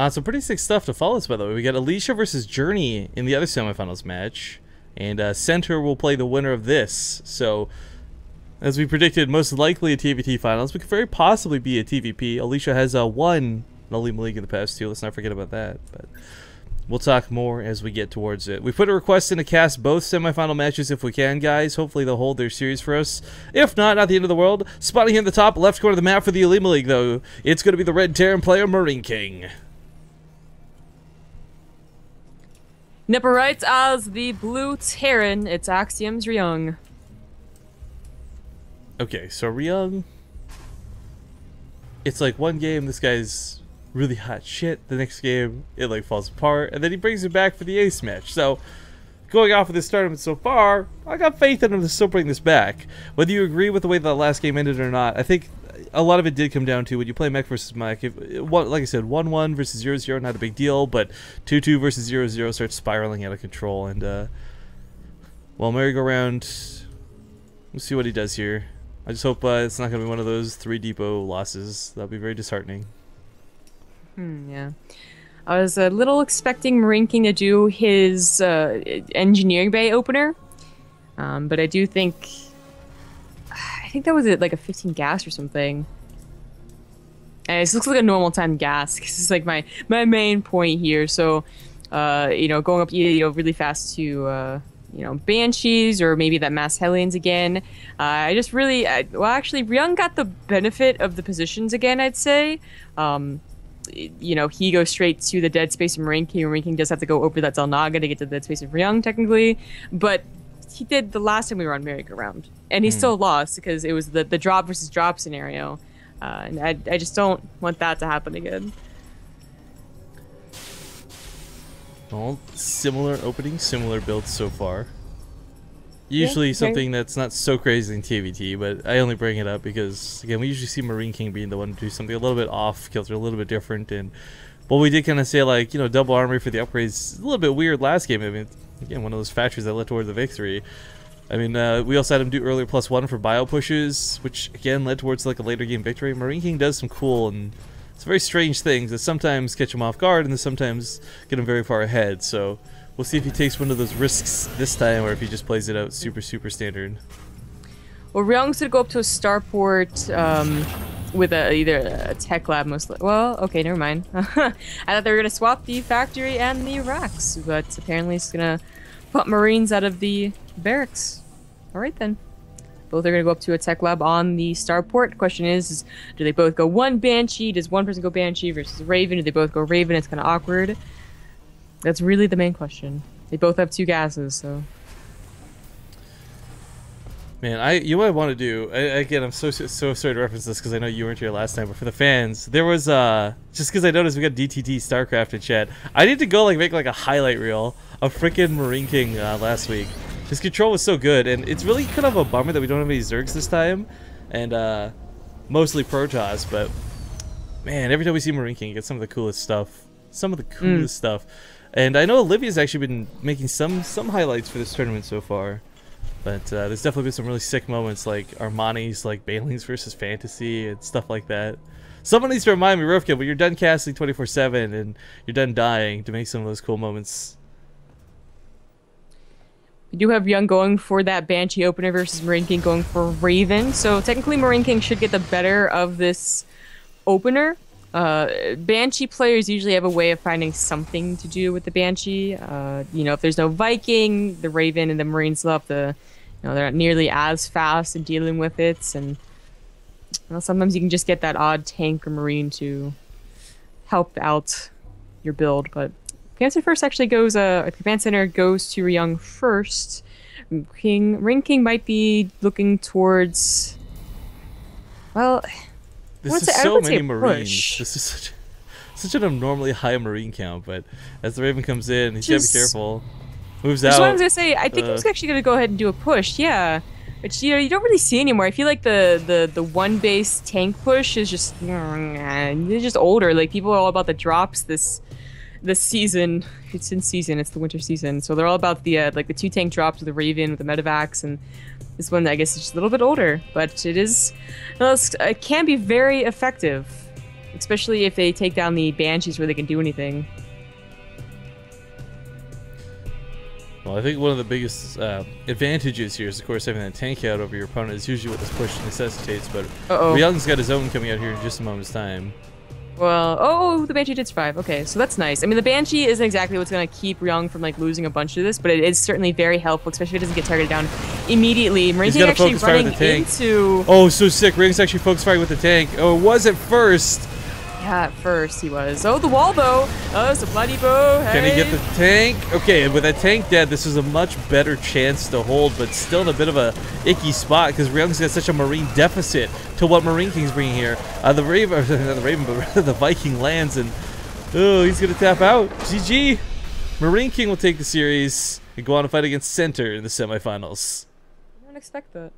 Some pretty sick stuff to follow us, by the way. We got Alicia versus Journey in the other semifinals match. And Center will play the winner of this. So, as we predicted, most likely a TVT finals, but could very possibly be a TVP. Alicia has won an OlimoLeague in the past, too. Let's not forget about that. But we'll talk more as we get towards it. We put a request in to cast both semifinal matches if we can, guys. Hopefully they'll hold their series for us. If not the end of the world. Spotting here at the top left corner of the map for the OlimoLeague, though. It's going to be the red Terran player, MarineKing. Nipper writes as the blue Terran, it's Axiom's Ryung. Okay, so Ryung, it's like one game, this guy's really hot shit. The next game, it like falls apart, and then he brings it back for the ace match. So, going off of this tournament so far, I got faith in him to still bring this back. Whether you agree with the way the last game ended or not, I think a lot of it did come down to when you play mech versus mech. Like I said, 1-1 versus 0-0, not a big deal, but 2-2 versus 0-0 starts spiraling out of control. And, well, merry-go-round, we'll see what he does here. I just hope it's not going to be one of those 3 depot losses. That would be very disheartening. Yeah. I was a little expecting MarineKing to do his engineering bay opener, but I do think... I think that was like a 15 gas or something. And this looks like a normal time gas, because it's like my main point here. So, you know, going up really fast to, you know, Banshees or maybe that Mass Hellions again. I just really, well, actually, Ryung got the benefit of the positions again, I'd say. You know, he goes straight to the dead space of MarineKing. MarineKing does have to go over that Zelnaga to get to the dead space of Ryung, technically. But he did the last time we were on merry-go-round, and he still lost because it was the drop versus drop scenario, and I just don't want that to happen again. Well, similar openings, similar builds so far. Usually something that's not so crazy in TVT, but I only bring it up because, again, we usually see MarineKing being the one to do something a little bit off kilter, a little bit different, and well, we did kind of say, like, you know, double armory for the upgrades, a little bit weird last game. I mean, again, one of those factories that led towards the victory. I mean, we also had him do earlier +1 for bio pushes, which again led towards like a later game victory. MarineKing does some cool and it's very strange things that sometimes catch him off guard and then sometimes get him very far ahead. So we'll see if he takes one of those risks this time or if he just plays it out super standard. Well, Ryung's gonna go up to a starport with either a tech lab mostly. Well, okay, never mind. I thought they were gonna swap the factory and the racks, but apparently it's gonna put Marines out of the barracks. All right then. Both are gonna go up to a tech lab on the starport. Question is, do they both go one Banshee? Does one person go Banshee versus Raven? Do they both go Raven? It's kind of awkward. That's really the main question. They both have 2 gases, so. Man, you know what I want to do? Again, I'm so sorry to reference this because I know you weren't here last time, but for the fans, there was just because I noticed we got DTT StarCraft in chat. I need to go like make like a highlight reel of freaking MarineKing last week. His control was so good, and it's really kind of a bummer that we don't have any Zergs this time, and mostly Protoss. But man, every time we see MarineKing, you get some of the coolest stuff. Some of the coolest stuff. And I know Olivia's actually been making some highlights for this tournament so far. But there's definitely been some really sick moments like Armani's like Banelings versus Fantasy and stuff like that. Someone needs to remind me, Rufkin, when you're done casting 24/7 and you're done dying to make some of those cool moments. We do have Ryung going for that Banshee opener versus MarineKing going for Raven. So technically MarineKing should get the better of this opener. Banshee players usually have a way of finding something to do with the Banshee. You know, if there's no Viking, the Raven and the Marines love the, you know, they're not nearly as fast in dealing with it, and well, sometimes you can just get that odd tank or Marine to help out your build. But Command Center first actually goes, Command Center goes to Ryung first. MarineKing might be looking towards, well, this is so many Marines. This is such an abnormally high Marine count, but as the Raven comes in, he's gotta be careful. Moves out. That's what I was gonna say. I think he's actually gonna go ahead and do a push, yeah. But you know, you don't really see anymore. I feel like the one base tank push is just it's just older. Like people are all about the drops this season. It's in season. It's the winter season, so they're all about the like the 2 tank drops with the Raven with the Medivacs, and this one I guess is just a little bit older, but it is, well, it can be very effective. especially if they take down the Banshees where they can do anything. Well, I think one of the biggest advantages here is, of course, having that tank out over your opponent is usually what this push necessitates, but Ryung's got his own coming out here in just a moment's time. Well, oh, the Banshee did survive. Okay, so that's nice. I mean, the Banshee isn't exactly what's going to keep Ryung from, like, losing a bunch of this, but it is certainly very helpful, especially if it doesn't get targeted down immediately. MarineKing actually running into... Oh, so sick. Ryung's actually focus firing with the tank. Oh, it was at first. Yeah, at first he was. Oh, the wall bow. Oh, it's a bloody bow. Hey. Can he get the tank? Okay, with that tank dead, this is a much better chance to hold, but still in a bit of a icky spot because Ryung's got such a marine deficit to what MarineKing's bringing here. The Raven, not the Raven, but rather the Viking lands, and oh, he's gonna tap out. GG. MarineKing will take the series and go on to fight against Center in the semifinals. I don't expect that.